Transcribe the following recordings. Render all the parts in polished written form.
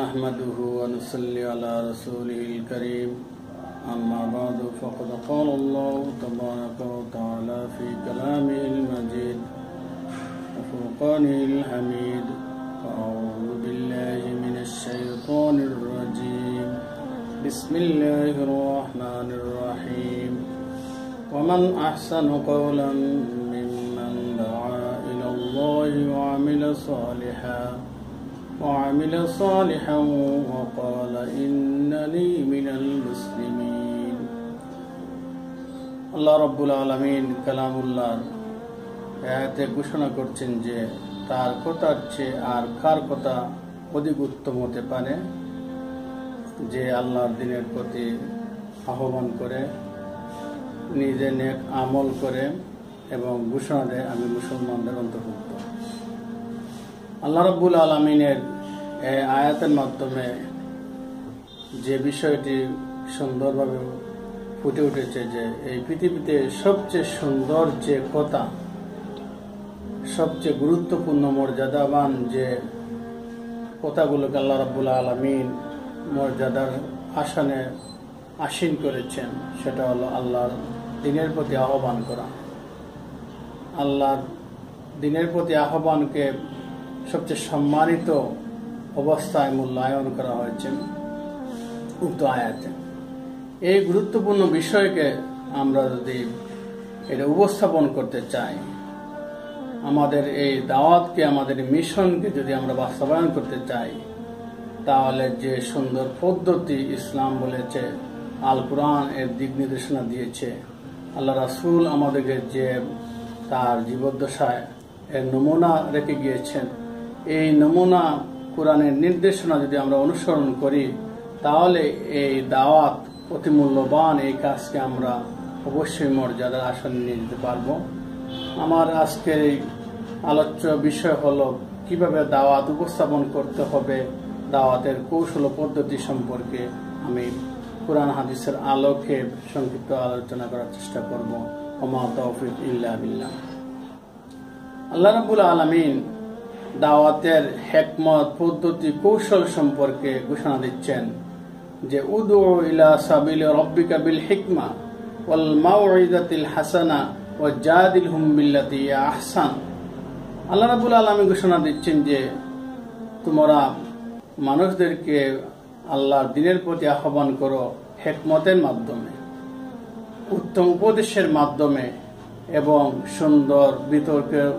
نحمده ونصلي على رسوله الكريم أما بعد فقد قال الله تبارك وتعالى في كلامه المجيد وفرقانه الحميد أعوذ بالله من الشيطان الرجيم بسم الله الرحمن الرحيم ومن أحسن قولا ممن دعا إلى الله وعمل صالحا وقال إنني من المسلمين আল্লাহ রাব্বুল আলামিন কালামুল্লাহ আয়াতে ঘোষণা করছেন যে তার কথার চেয়ে আর কার কথা অধিক উত্তম হতে পারে, যে আল্লাহর দ্বীনের প্রতি আহ্বান করে, নিজে নেক আমল করে এবং ঘোষণা দেয় আমি মুসলমানদের অন্তর্ভুক্ত। আল্লাহ রাব্বুল আলামিনের এই আয়াতের মাধ্যমে যে বিষয়টি সুন্দরভাবে ফুটে উঠেছে যে এই পৃথিবীতে সবচেয়ে সুন্দর যে কথা, সবচেয়ে গুরুত্বপূর্ণ মর্যাদাবান যে কথাগুলোকে আল্লাহ রাব্বুল আলামিন মর্যাদার আসনে আসীন করেছেন, সেটা হলো আল্লাহর দ্বীনের প্রতি আহ্বান করা। আল্লাহর দ্বীনের প্রতি আহ্বানকে সবচেয়ে সম্মানিত অবস্থায় মূল্যায়ন করা হয়েছে উক্ত আয়াতে। এই গুরুত্বপূর্ণ বিষয়কে আমরা যদি এটা উপস্থাপন করতে চাই, আমাদের এই দাওয়াতকে, আমাদের মিশনকে যদি আমরা বাস্তবায়ন করতে চাই, তাহলে যে সুন্দর পদ্ধতি ইসলাম বলেছে, আল কুরআন এর দিক নির্দেশনা দিয়েছে, আল্লাহ রাসূল আমাদেরকে যে তার জীবদ্দশায় এর নমুনা রেখে গিয়েছেন, এই নমুনা কোরআনের নির্দেশনা যদি আমরা অনুসরণ করি, তাহলে এই দাওয়াত অতি মূল্যবান এই কাজকে আমরা অবশ্যই মর্যাদার আসনে নিয়ে যেতে পারবো। আমার আজকের এই আলোচ্য বিষয় হলো কিভাবে দাওয়াত উপস্থাপন করতে হবে, দাওয়াতের কৌশল ও পদ্ধতি সম্পর্কে আমি কুরআন হাদিসের আলোকে সংক্ষিপ্ত আলোচনা করার চেষ্টা করব। ওমা তাওফিক ইল্লা বিল্লাহ। আল্লাহ রাব্বুল আলামিন দাওয়াতের হিকমত, পদ্ধতি, কৌশল সম্পর্কে ঘোষণা দিচ্ছেন যে উদউ ইলা সাবিলি রাব্বিকা বিল হিকমা ওয়াল মাউইযাতিল হাসানা ওয়া জাদিলহুম বিল্লাতী হিয়া আহসান। আল্লাহ রাব্বুল আলামিন ঘোষণা দিচ্ছেন যে তোমরা মানুষদেরকে আল্লাহর দ্বীনের প্রতি আহ্বান করো হিকমতের মাধ্যমে, উত্তম উপদেশের মাধ্যমে এবং সুন্দর বিতর্কের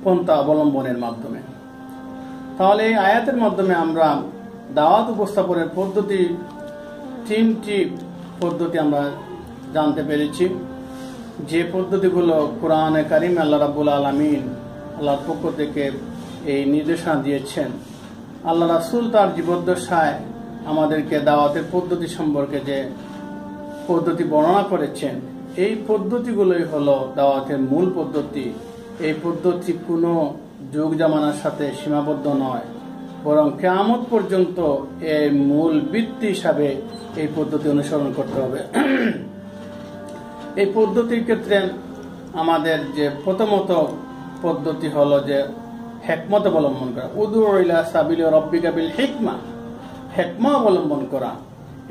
পন্থা অবলম্বনের মাধ্যমে। তাহলে এই আয়াতের মাধ্যমে আমরা দাওয়াত উপস্থাপনের পদ্ধতি, তিনটি পদ্ধতি আমরা জানতে পেরেছি, যে পদ্ধতিগুলো কোরআনে কারিমে আল্লাহ রাব্বুল আলামিন আল্লাহর পক্ষ থেকে এই নির্দেশনা দিয়েছেন। আল্লাহ রাসূল তার জীবদ্দশায় আমাদেরকে দাওয়াতের পদ্ধতি সম্পর্কে যে পদ্ধতি বর্ণনা করেছেন, এই পদ্ধতিগুলোই হলো দাওয়াতের মূল পদ্ধতি। এই পদ্ধতি কোনো যুগ জামানার সাথে সীমাবদ্ধ নয়, বরং কিয়ামত পর্যন্ত এর মূল ভিত্তি হিসাবে এই পদ্ধতি অনুসরণ করতে হবে। এই পদ্ধতির ক্ষেত্রে আমাদের যে প্রথমত পদ্ধতি হলো যে হিকমত অবলম্বন করা। উদউ ইলা সাবিলি রাব্বিকা বিল হিকমা, হিকমা অবলম্বন করা।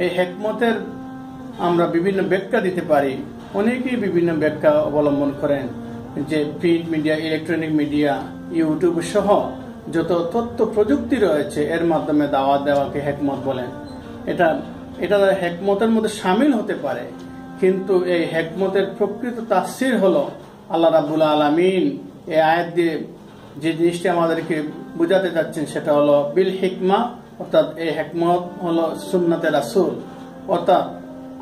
এই হিকমতের আমরা বিভিন্ন ব্যাখ্যা দিতে পারি, অনেকেই বিভিন্ন ব্যাখ্যা অবলম্বন করেন, যে print media, electronic media, YouTube সহ যত তথ্য প্রযুক্তি রয়েছে এর মাধ্যমে দাওয়াত দেওয়াকে হিকমত বলেন। এটা হিকমতের মধ্যে শামিল হতে পারে, কিন্তু এই হিকমতের প্রকৃত তাফসীর হলো আল্লাহ রাব্বুল আলামিন এই আয়াত দিয়ে যে জিনিসটি আমাদেরকে বুঝাতে যাচ্ছেন সেটা হলো বিল হিকমা, অর্থাৎ এই হিকমত হলো সুন্নাতে রাসূল, অর্থাৎ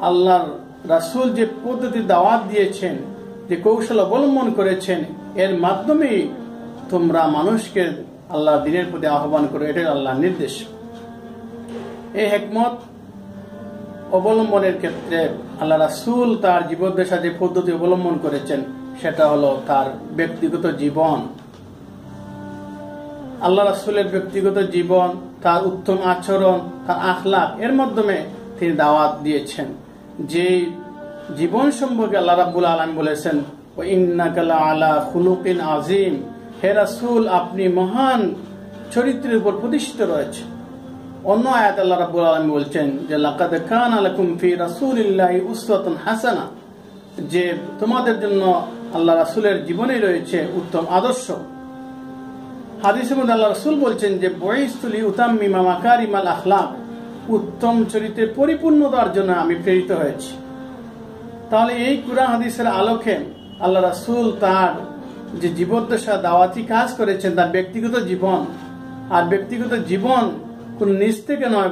আল্লাহর রাসূল যে পদ্ধতি দাওয়াত দিয়েছেন, যে কৌশল অবলম্বন করেছেন, এর মাধ্যমেই তোমরা মানুষকে আল্লাহর দ্বীনের প্রতি আহ্বান করো, এটাই আল্লাহর নির্দেশ। এই হিকমত অবলম্বনের ক্ষেত্রে আল্লাহ রাসূল তার জীবদ্দশা যে পদ্ধতি অবলম্বন করেছেন সেটা হলো তার ব্যক্তিগত জীবন। আল্লাহ রাসূলের ব্যক্তিগত জীবন, তার উত্তম আচরণ, তার আখলাক, এর মাধ্যমে তিনি দাওয়াত দিয়েছেন। যে জীবন সম্পর্কে আল্লাহ রাব্বুল আলামিন বলেছেন ওয়া ইন্নাকা লাআলা খুলুকিন আযীম, হে রাসূল আপনি মহান চরিত্রের উপর প্রতিষ্ঠিত রয়েছে। অন্য আয়াত আল্লাহ রাব্বুল আলামিন বলছেন যে লাকাদ কানা লাকুম ফি রাসূলিল্লাহি উসওয়াতুন হাসানা, যে তোমাদের জন্য আল্লাহ রাসূলের জীবনে রয়েছে উত্তম আদর্শ। হাদিসের মধ্যে আল্লাহ রাসূল বলছেন যে বুইসতু লিউতাম্মিমা মাকারিমাল আখলাক, উত্তম চরিত্রের পরিপূর্ণতার জন্য আমি প্রেরিত হয়েছি। তাহলে এই কুরআন হাদিসের আলোকে আল্লাহ রাসূল তার যে জীবদ্দশা দাওয়াতি কাজ করেছেন, তার ব্যক্তিগত জীবন, আর ব্যক্তিগত জীবন কোন নিজ থেকে নয়,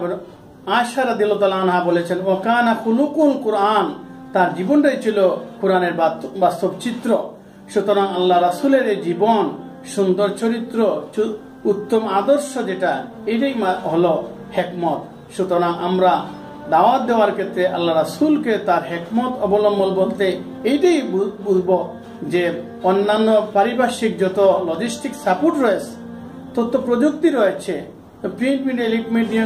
আয়েশা রাদিয়াল্লাহু তাআলা আনহা বলেছেন ওয়া কানা খুলুকুল কুরআন, তার জীবনটাই ছিল কোরআনের বাস্তব চিত্র। সুতরাং আল্লাহ রাসূলের এই জীবন, সুন্দর চরিত্র, উত্তম আদর্শ, যেটা এটাই হলো হিকমত। সুতরাং আমরা দাওয়াত দেওয়ার ক্ষেত্রে আল্লাহ রাসূলকে তার হিকমত অবলম্বন বলতে এইটাই বুঝবো যে অন্যান্য পারিপার্শ্বিক যত লজিস্টিক সাপোর্ট রয়েছে, তথ্য প্রযুক্তি রয়েছে, প্রিন্ট মিডিয়া,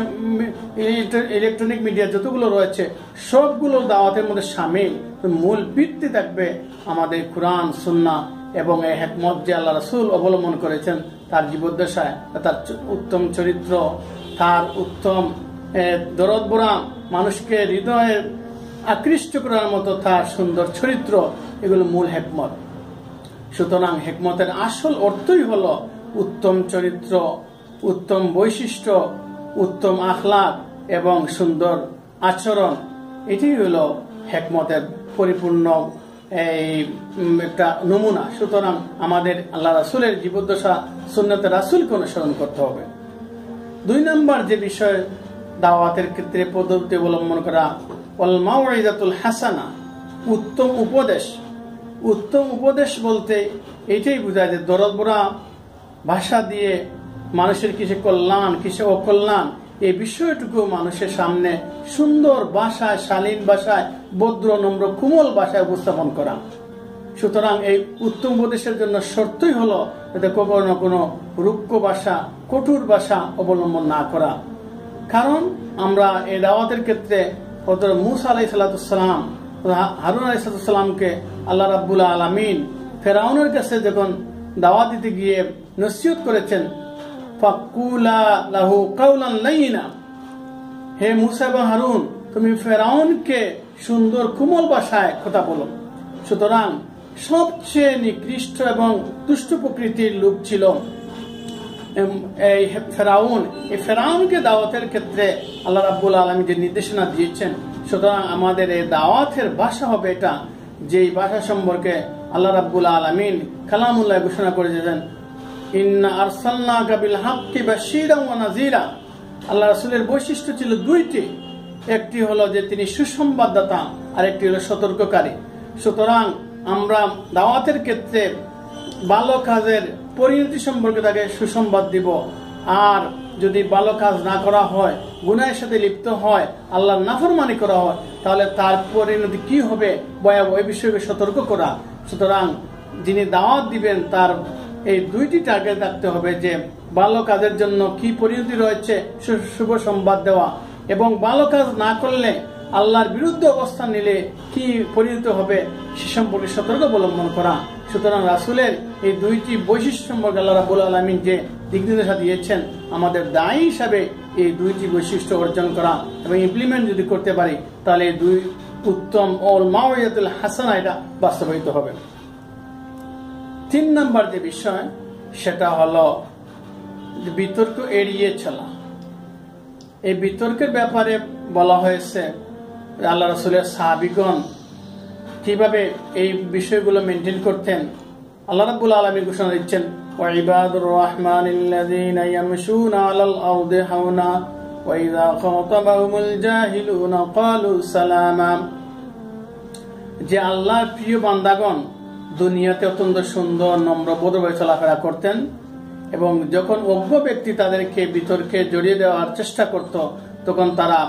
ইলেকট্রনিক মিডিয়া যতগুলো রয়েছে, সবগুলো দাওয়াতের মধ্যে শামিল। মূল ভিত্তি থাকবে আমাদের কোরআন সুন্নাহ এবং এই হিকমত যে আল্লাহ রাসূল অবলম্বন করেছেন তার জীবদ্দশায়, তার উত্তম চরিত্র, তার উত্তম দরদবরা, মানুষকে হৃদয়ে আকৃষ্ট করার মতো তার সুন্দর চরিত্র, এগুলো মূল হিকমত। সুতরাং হিকমতের আসল অর্থই হলো উত্তম চরিত্র, উত্তম বৈশিষ্ট্য, উত্তম আখলাক এবং সুন্দর আচরণ। এটি হলো হিকমতের পরিপূর্ণ এই একটা নমুনা। সুতরাং আমাদের আল্লাহ রাসূলের জীবদ্দশা সুন্নতে রাসূলকে অনুসরণ করতে হবে। 2 নম্বর যে বিষয় দাওয়াতের ক্ষেত্রে পদ্ধতি অবলম্বন করা, ওয়াল মাউইযাতুল হাসানা, উত্তম উপদেশ। উত্তম উপদেশ বলতে এইটাই বোঝায় যে দরদবরা ভাষা দিয়ে মানুষের কিসে কল্যাণ কিসে অকল্যাণ এই বিষয়টুকু মানুষের সামনে সুন্দর ভাষায়, শালীন ভাষায়, ভদ্র নম্র কোমল ভাষায় উপস্থাপন করা। সুতরাং এই উত্তম উপদেশের জন্য শর্তই হলো যাতে কখনো কোনো রুক্ষ ভাষা, কঠোর ভাষা অবলম্বন না করা। কারণ আমরা এই দাওয়াতের ক্ষেত্রে মূসা আলাইহিস সালাম, হারুন আলাইহিস সালামকে আল্লাহ রাব্বুল আলামিন ফেরাউনের কাছে যখন দাওয়াত দিতে গিয়ে নসিহত করেছেন, ফাকুলা লাহু কাওলান লাইয়িনা, হে মূসা এবং হারুন, তুমি ফেরাউনকে সুন্দর কোমল ভাষায় কথা বলো। সুতরাং সবচেয়ে নিকৃষ্ট এবং দুষ্ট প্রকৃতির লোক ছিল এই ফেরাউন। এই ফেরাউনকে দাওয়াতের ক্ষেত্রে আল্লাহ রাব্বুল আলামিন যে নির্দেশনা দিয়েছেন, সুতরাং আমাদের এই দাওয়াতের ভাষা হবে এটা, যেই ভাষা সম্পর্কে আল্লাহ রাব্বুল আলামিন কালামুল্লাহ ঘোষণা করে দিয়েছেন, ইন্না আরসালনাকা বিল হাক্কি বাশীরান ওয়া নাযীরা। আল্লাহ রাসূলের বৈশিষ্ট্য ছিল 2টি, একটি হলো যে তিনি সুসংবাদদাতা, আর একটি হলো সতর্ককারী। সুতরাং আমরা দাওয়াতের ক্ষেত্রে ভালো কাজের পরিণতি সম্পর্কে তাকে সুসংবাদ দিব, আর যদি ভালো কাজ না করা হয়, গুনাহের সাথে লিপ্ত হয়, আল্লাহর নাফরমানি করা হয়, তাহলে তার পরিণতি কি হবে ভয়াবহ, এই বিষয়ে সতর্ক করা। সুতরাং যিনি দাওয়াত দিবেন তার এই 2টি টার্গেট রাখতে হবে, যে ভালো কাজের জন্য কি পরিণতি রয়েছে শুভ সংবাদ দেওয়া, এবং ভালো কাজ না করলে আল্লাহর বিরুদ্ধে অবস্থান নিলে কি পরিণত হবে সে সম্পর্কে সতর্ক অবলম্বন করা। সুতরাং রাসূলের এই 2টি বৈশিষ্ট্য সম্পর্কে আল্লাহ রাব্বুল আলামিন যে দিক নির্দেশনা দিয়েছেন, আমাদের দায়ী হিসাবে এই 2টি বৈশিষ্ট্য অর্জন করা এবং ইমপ্লিমেন্ট যদি করতে পারি, তাহলে এই 2 উত্তম ওয়াল মাউইযাতুল হাসানা এটা বাস্তবায়িত হবে। 3 নম্বর যে বিষয় সেটা হলো বিতর্ক এড়িয়ে চলা। এই বিতর্কের ব্যাপারে বলা হয়েছে আল্লাহ রাসূলের সাহাবীগণ কিভাবে এই বিষয়গুলো মেনটেন করতেন। আল্লাহ রাব্বুল আলামিন ঘোষণা দিচ্ছেন, ওয়া ইবাদুর রাহমানিল্লাযীনা ইয়ামশুনা আলাল আরদি হাওনা ওয়া ইযা খাতাবাহুমুল জাহিলুনা ক্বালু সালামা। যে আল্লাহর প্রিয় বান্দাগণ দুনিয়াতে অত্যন্ত সুন্দর নম্র ভদ্রভাবে চলাফেরা করতেন, এবং যখন অজ্ঞ ব্যক্তি তাদেরকে বিতর্কে জড়িয়ে দেওয়ার চেষ্টা করত, তখন তারা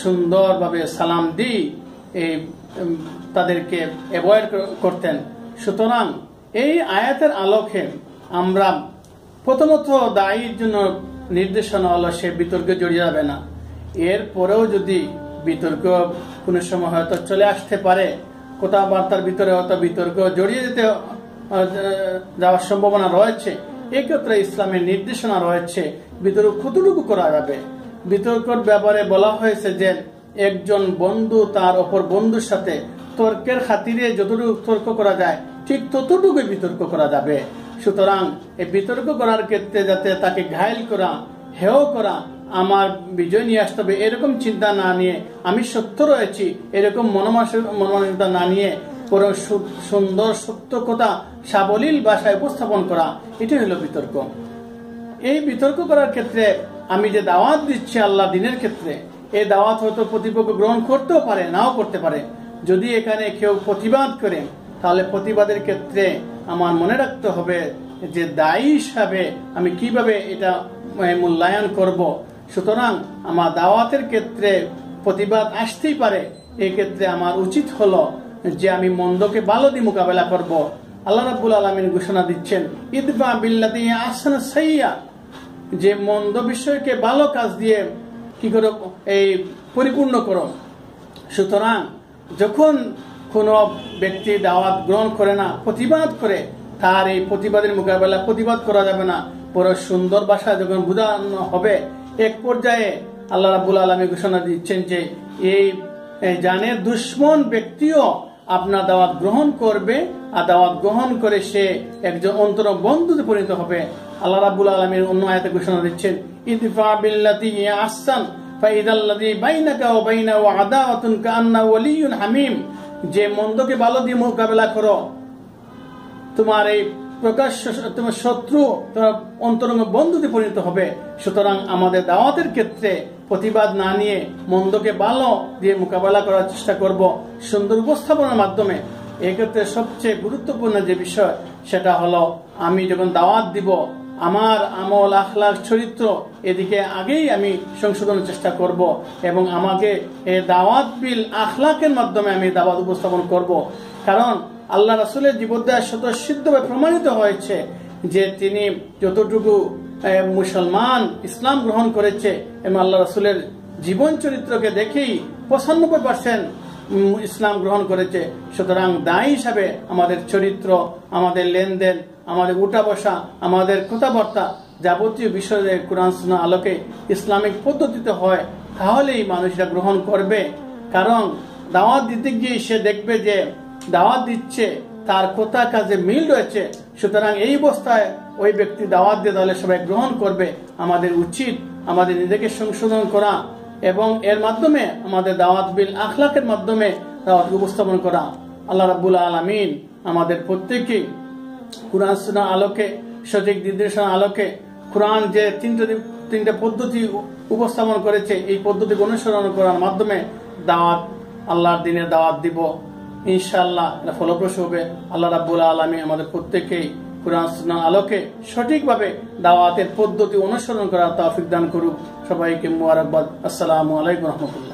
সুন্দরভাবে সালাম দিয়ে তাদেরকে অ্যাভয়েড করতেন। সুতরাং এই আয়াতের আলোকে আমরা প্রথমত দায়ীর জন্য নির্দেশনা হলো সে বিতর্কে জড়িয়ে যাবে না। এরপরেও যদি বিতর্ক কোনো সময় হয়তো চলে আসতে পারে, কথাবার্তার ভিতরে হয়তো বিতর্ক জড়িয়ে যেতে যাওয়ার সম্ভাবনা রয়েছে, এক্ষেত্রে ইসলামের নির্দেশনা রয়েছে বিতর্ক কতটুকু করা যাবে, বিতর্কের ব্যাপারে বলা হয়েছে যে একজন বন্ধু তার অপর বন্ধুর সাথে তর্কের খাতিরে যতটুকু তর্ক করা যায় ঠিক ততটুকুই বিতর্ক করা যাবে। সুতরাং এই বিতর্ক করার ক্ষেত্রে যাতে তাকে ঘায়েল করা, হেয় করা, আমার বিজয় নিয়ে আসতে হবে এরকম চিন্তা না নিয়ে, আমি সত্য রয়েছি এরকম মনোমানসিকতা না নিয়ে পুরো সুন্দর সত্য কথা সাবলীল ভাষায় উপস্থাপন করা, এটাই হলো বিতর্ক। এই বিতর্ক করার ক্ষেত্রে আমি যে দাওয়াত দিচ্ছি আল্লাহ দিনের ক্ষেত্রে, এই দাওয়াত হয়তো প্রতিপক্ষ গ্রহণ করতেও পারে, নাও করতে পারে। যদি এখানে কেউ প্রতিবাদ করে, তাহলে প্রতিবাদের ক্ষেত্রে আমার মনে রাখতে হবে যে দায়ী হিসাবে আমি কিভাবে এটা মূল্যায়ন করব। সুতরাং আমার দাওয়াতের ক্ষেত্রে প্রতিবাদ আসতেই পারে, এই ক্ষেত্রে আমার উচিত হলো যে আমি মন্দকে ভালো দিয়ে মোকাবেলা করব। আল্লাহ রাব্বুল আলামিন ঘোষণা দিচ্ছেন ইদফা বিল্লাতি আহসানা সাইয়্যা, যে মন্দ বিষয়কে ভালো কাজ দিয়ে কি করো, এই পরিপূর্ণ করো। সুতরাং যখন কোন ব্যক্তি দাওয়াত গ্রহণ করে না, প্রতিবাদ করে, তার এই প্রতিবাদের মোকাবেলা প্রতিবাদ করা যাবে না, বড় সুন্দর ভাষায় যখন বোঝানো হবে, এক পর্যায়ে আল্লাহ রাব্বুল আলামিন ঘোষণা দিচ্ছেন যে এই জানের দুশ্মন ব্যক্তিও আপনার দাওয়াত গ্রহণ করবে, আর দাওয়াত গ্রহণ করে সে একজন অন্তর বন্ধুতে পরিণত হবে। আল্লাহ রাব্বুল আলামিন অন্য আয়াতে ঘোষণা দিচ্ছেন ইদফা বিল্লাতি হিয়া আহসান ফাইদাল্লাযী বাইনাকা ওয়া বাইনাহু আদাওয়াতুন কাআন্নাহু ওয়ালিয়্যুন হামীম, যে মন্দকে ভালো দিয়ে মোকাবেলা করো, তোমার এই প্রকাশ্য তোমার শত্রু তোমার অন্তরঙ্গ বন্ধুতে পরিণত হবে। সুতরাং আমাদের দাওয়াতের ক্ষেত্রে প্রতিবাদ না নিয়ে মন্দকে ভালো দিয়ে মোকাবেলা করার চেষ্টা করব সুন্দর উপস্থাপনার মাধ্যমে। এক্ষেত্রে সবচেয়ে গুরুত্বপূর্ণ যে বিষয় সেটা হলো আমি যখন দাওয়াত দিব, আমার আমল আখলাক চরিত্র এদিকে আগেই আমি সংশোধনের চেষ্টা করব, এবং আমাকে এই দাওয়াত বিল আখলাকের মাধ্যমে আমি দাওয়াত উপস্থাপন করব। কারণ আল্লাহ রাসূলের জীবদ্দশায় স্বতঃসিদ্ধভাবে প্রমাণিত হয়েছে যে তিনি যতটুকু মুসলমান ইসলাম গ্রহণ করেছে এবং আল্লাহ রাসূলের জীবন চরিত্রকে দেখেই 95% ইসলাম গ্রহণ করেছে। সুতরাং দায়ী হিসাবে আমাদের চরিত্র, আমাদের লেনদেন, আমাদের উঠা বসা, আমাদের কথাবার্তা যাবতীয় বিষয়ে কোরআন সুন্নাহ আলোকে ইসলামিক পদ্ধতিতে হয়, তাহলেই মানুষরা গ্রহণ করবে। কারণ দাওয়াত দিতে গিয়ে সে দেখবে যে দাওয়াত দিচ্ছে, তার কথা কাজে মিল রয়েছে। সুতরাং এই অবস্থায় ওই ব্যক্তি দাওয়াত দিয়ে তাহলে সবাই গ্রহণ করবে। আমাদের উচিত আমাদের নিজেকে সংশোধন করা এবং এর মাধ্যমে আমাদের দাওয়াত বিল আখলাকের মাধ্যমে দাওয়াত উপস্থাপন করা। আল্লাহ রাব্বুল আলামিন আমাদের প্রত্যেককে কুরআন সুন্নাহ আলোকে, সঠিক নির্দেশনা আলোকে, কুরআন যে তিনটা পদ্ধতি উপস্থাপন করেছে, এই পদ্ধতি অনুসরণ করার মাধ্যমে দাওয়াত, আল্লাহর দিনের দাওয়াত দিব, ইনশাআল্লাহ এটা ফলপ্রসূ হবে। আল্লাহ রাব্বুল আলামিন আমাদের প্রত্যেককেই কুরআন সুন্নাহ আলোকে সঠিকভাবে দাওয়াতের পদ্ধতি অনুসরণ করার তৌফিক দান করুক। সবাইকে মুবারকবাদ। আসসালামু আলাইকুম ওয়া রাহমাতুল্লাহ।